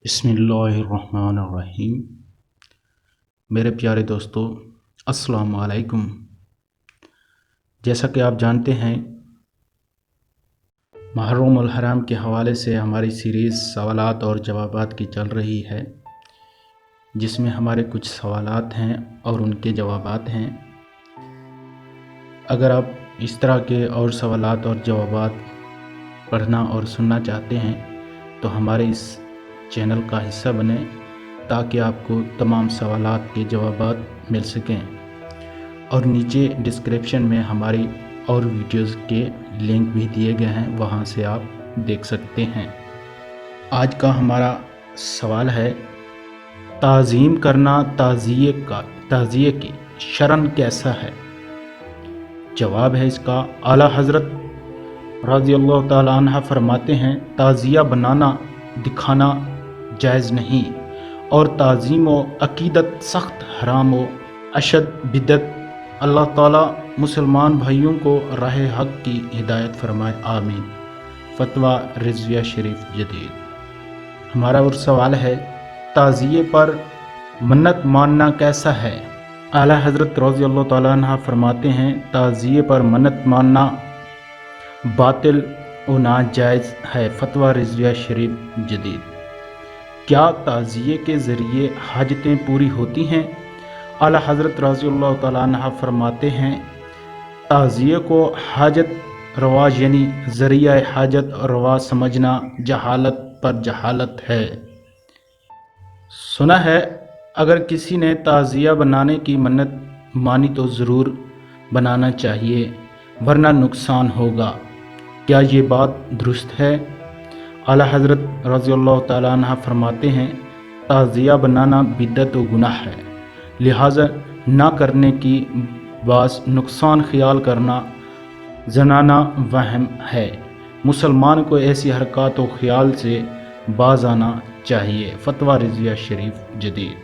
बिस्मिल्लाहिर्रहमानिर्रहीम। मेरे प्यारे दोस्तों, अस्सलाम वालेकुम। जैसा कि आप जानते हैं, मुहर्रम अल हराम के हवाले से हमारी सीरीज़ सवालात और जवाबात की चल रही है, जिसमें हमारे कुछ सवालात हैं और उनके जवाबात हैं। अगर आप इस तरह के और सवालात और जवाबात पढ़ना और सुनना चाहते हैं तो हमारे इस चैनल का हिस्सा बने, ताकि आपको तमाम सवालात के जवाबात मिल सकें। और नीचे डिस्क्रिप्शन में हमारी और वीडियोज़ के लिंक भी दिए गए हैं, वहां से आप देख सकते हैं। आज का हमारा सवाल है, ताज़ीम करना ताज़िए की शरन कैसा है? जवाब है इसका, आला हज़रत रज़ियल्लाहु ताला अन्हा फरमाते हैं, ताज़िया बनाना दिखाना जायज़ नहीं, और ताज़ीम व अकीदत सख्त हराम व अशद बिदत। अल्लाह ताला मुसलमान भाइयों को राह हक की हिदायत फरमाए, आमीन। फतवा रिज़विया शरीफ जदीद। हमारा और सवाल है, ताज़िए पर मन्नत मानना कैसा है? आला हज़रत रज़ियल्लाहु ताला अन्हा फरमाते हैं, ताज़िए पर मन्नत मानना बातिल और नाजायज़ है। फतवा रिज़विया शरीफ जदीद। क्या ताज़िए के ज़रिए हाजतें पूरी होती हैं? आला हज़रत रज़ियल्लाहु ताला अन्हा फरमाते हैं, ताज़िए को हाजत रवा यानी ज़रिया हाजत रवा समझना जहालत पर जहालत है। सुना है, अगर किसी ने ताज़िया बनाने की मन्नत मानी तो ज़रूर बनाना चाहिए, वरना नुकसान होगा। क्या ये बात दुरुस्त है? आला हज़रत रज़ियल्लाहु ताला अन्हा फरमाते हैं, ताज़िया बनाना बिदअत व गुनाह है, लिहाजा ना करने की बास नुकसान ख्याल करना जनाना वहम है। मुसलमान को ऐसी हरकत व ख्याल से बाज आना चाहिए। फतवा रिज़विया शरीफ जदीद।